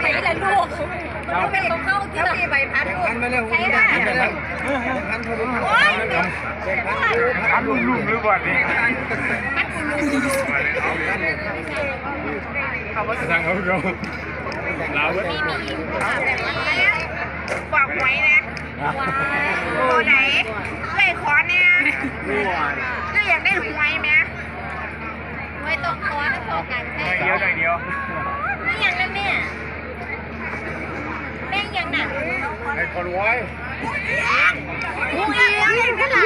นล่ะลูกเราเป็นของเขาที่เราใบพัดลูกใช่ค่ะโอ้ยพันลูกหรือบ่นี่เขาว่าสั่งเขาเราบอกไว้นะตัวไหนเลยขอเนี่ยก็อยากได้หวยไหมหวยตรงคอแล้วโฟกัสใช่เดียวอย่างเดียวไม่อย่างนั้นแม่แม่อย่างหนักไอ้คนไว้หวยกันหล่ะ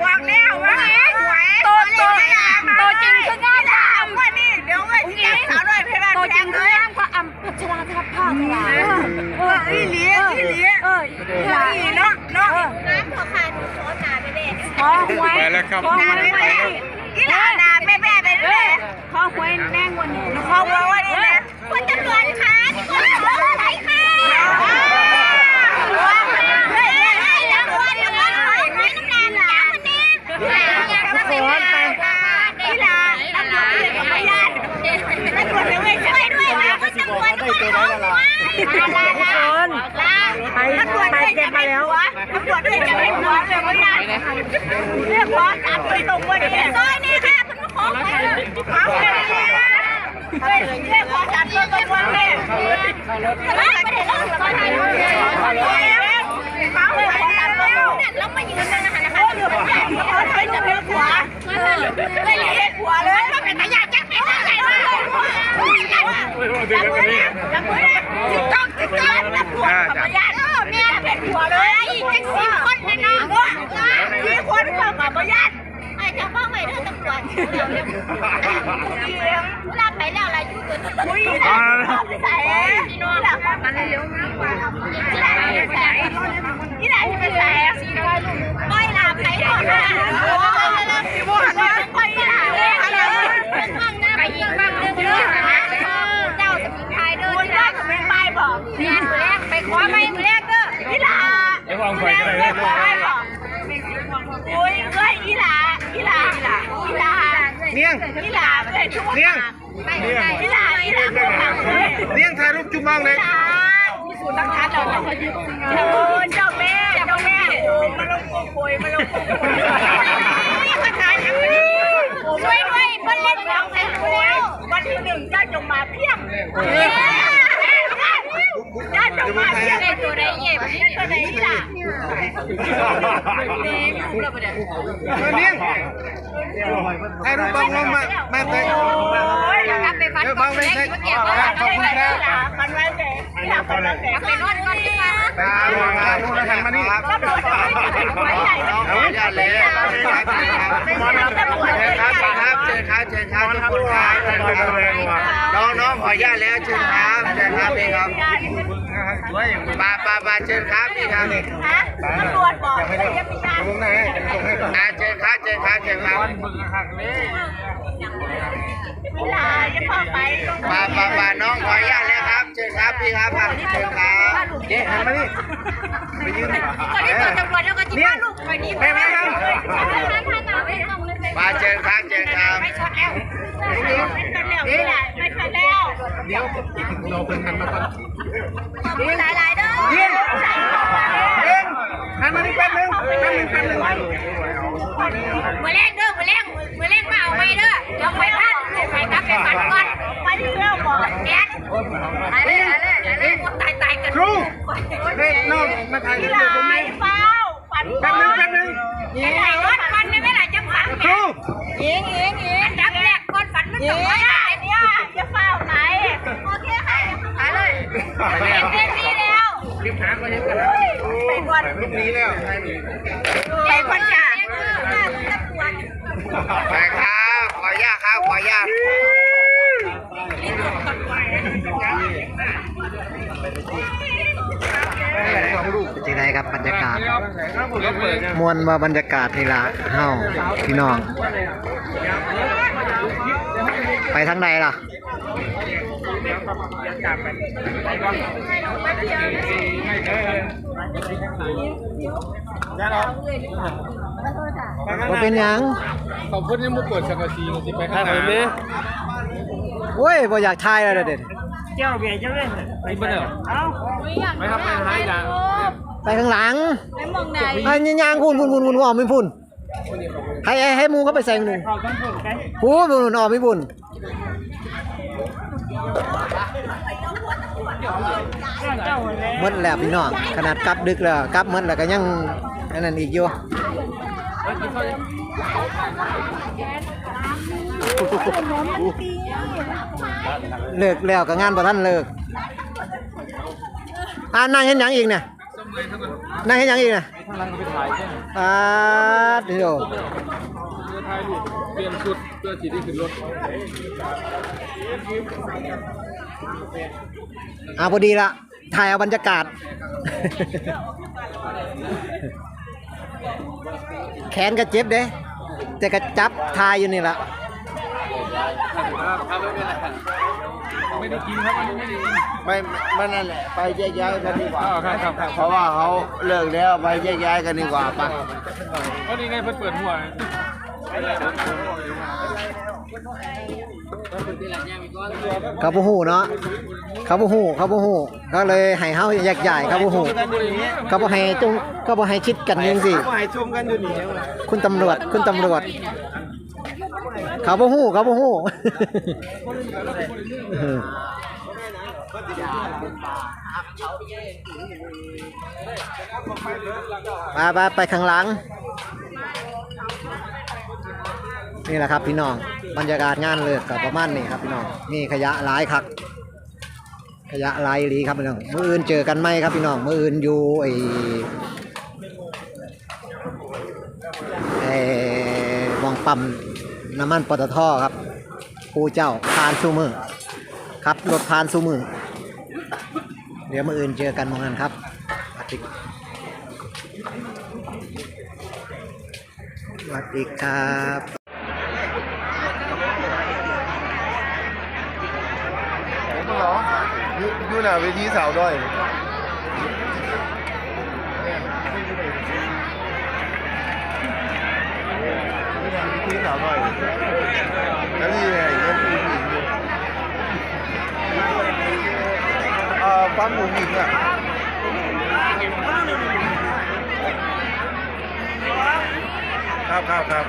บอกแล้วว่าหวยตัวจริงคือง่ายนะว่านี่เดี๋ยวเลยที่สาวด้วยเพลงตัวจริงคือง่ายกว่าอัมพัชราทัพพาธราอีหลีเนาะน้ำขอขาดขอหนาไปเด็ดขอหวยไปแล้วครับหนาไปเด็ดอีหลาหนาแม่ไปเด็ดขอหวยแม่งวันนี้ขอหวยวันนี้นะคุณตำรวจคะนี่คุณตำรวจอะไรคะไปเก็บมาแล้วตำรวจด้วยจะไม่หัวเลยไม่ได้เรียกหัวจับไปตรงวันนี้ซอยนี่ค่ะคุณผู้ชมเอาเลยเรียกหัวจับไปตรงวันนี้ไม่ได้เล่าสบายเขาเลยแล้วมายืนนั่นนะคะนะคะเรือมันใหญ่เขาใช้จะเรียกหัวไม่เรียกหัวเลยก็เป็นตาหยาจังไม่ได้ใจมากจับมือจิ๊กต๊อกจับหัวขบยานแม่เป็นหัวเลยจัง10 คนนะน้อง10 คนเข้าขบยานไอ้เจ้าพ่อไม่เท่าตำรวจเวลาไปแล้วอะไรอยู่กันอุ้ยนะใส่พี่น้องล่ะมันเร็วมากกว่าที่ไหนไปใส่ที่ไหนไปใส่ก้อยลาไปก่อนนะที่บ้านนะก้อยลาไปยิงบ้างเรื่องเจ้าจะมีใครเดินที่ไหนไม่ไปบอกเนี่ยมือแรกไปคว้าไม่มือแรกเด้อที่ลาไอ้วางไฟกันเลยโอ้ยเอ้ยอีหลาเลี้ยงอีหลาถ่ายรูปจุ๊บมั่งเลยมีสูตรตั้งชัดเลยเจ้าแม่มาลงโกยมาถ่ายช่วยด้วยเพื่อนเล่นของแทนแล้ววันที่1เจ้าจงมาเพียบเจ้าจงมาเพียบตัวใดเย่ตัวใดนี่ล่ะเลี้ยงถ่ายรูปบ้างลงมาเตะกลับไปฟันก่อนเลยเมื่อกี้ว่าฟันไว้เลยฟันไว้เลยกลับไปนอนก่อนดีกว่าลูกทางมานี่เอาอย่าเลยครับเชิญครับทุกคนครับน้องขออนุญาตแล้วเชิญครับเองครับป้าเชิญครับนี่ครับตำรวจบอกไม่ได้ยังมีการตรงไหนส่งให้ก่อนเชิญครับเวลาจะเข้าไปป้าน้องขออนุญาตแล้วครับเชิญครับพี่ครับเชิญครับเจ๊หันมานี่ไปยืนก่อนที่ตำรวจแล้วก็จิ้มลูกไปนี่ไปครับป้าเชิญครับไม่ช็อตแล้วไม่ช็อตแล้วเดี๋ยวเราเป็นกันมาก่อนหลายเด้อหันมานี่แป๊บนึงมือแรงเด้อมือแรงมาเอาไปเด้อเดี๋ยวไปพันไปกลับไปฝันก่อนไปที่เรื่องบอกแก๊สอะไรตายกันครูเฮ้ยน้องมาถ่ายรูปตรงนี้เฝ้าฝันแป๊บนึงยิงไอ้รถมันไม่ไหลจะฝันครูยิงจับแรกก้อนฝันมันตกไม่ได้เนี่ยจะเฝ้าไหนโอเคค่ะหายเลยเต็มที่แล้วรีบหาก็ยังกันไปก่อนรูปนี้แล้วไปก่อนจ้ะไปครับขออนุญาตเป็นยังไงครับบรรยากาศมวนมาบรรยากาศนี่ละเฮ้าพี่น้องไปทางใดล่ะเป็นยังขอบคุณที่มุกกดสังกะสีสิไปข้างหน้า โอ้ยบ่อยากทายแล้วเด็ด เจ้าเบียร์เจ้าเล่นไปเบอร์เอ้า ไปครับไปไหนล่ะ ไปข้างหลัง ไปมองไหน ไอ้ยางพุ่นออกไม่พุ่นให้หมูเขาไปใส่หนึ่ง เขาต้องฝึกกัน พุ่นออกไม่พุ่น เจ้าเลย หมดแล้วพี่น้องขนาดกลับดึกแล้วกลับหมดแล้วก็ยังอันนั้นอีกอยู่เลิกแล้วก็งานบ่ทันเลิกนั่งเห็นหยังอีกเนี่ยนั่งเห็นหยังอีกเนี่ยเดี๋ยว ถ่ายรูปเปลี่ยนชุดเพื่อที่ได้ขึ้นรถ พอดีละถ่ายเอาบรรยากาศ แขนก็เจ็บเด้แต่ก็จับทายอยู่นี่ละ ไม่ได้กินครับวันนี้ไม่ได้กิน ไม่นั่นแหละไปแยกย้ายกันดีกว่า ครับ เพราะว่าเขาเลิกแล้วไปแยกย้ายกันดีกว่าไป ก็นี่ไงเปิดหัว เขาบ่ฮู้เนาะเขาบ่ฮู้ก็เลยให้เฮาแยกย้ายเขาบ่ฮู้เขาบ่ให้ก็บ่ให้ชิดกันจังซี่ เขาให้ชมกันอยู่นี่ คุณตำรวจเขาบ่ฮู้ไปข้างหลังนี่แหละครับพี่น้องบรรยากาศงานเลิกก็ประมาณนี้ครับพี่น้องนี่ขยะหลายคักขยะหลายอีหลีครับพี่น้องมื้ออื่นเจอกันไหมครับพี่น้องมื้ออื่นอยู่มองปั๊มน้ำมันปตทครับผู้เจ้าผ่านซูมือครับรถผ่านซูมือเดี๋ยวมื้ออื่นเจอกันมองนั้นครับสวัสดีครับเหรออยู่หน้าเวทีสาวด้วยที่สาวด้วยแล้วนี่ไงเงี้ยผู้หญิงปั๊มหมูหญิงอ่ะครับ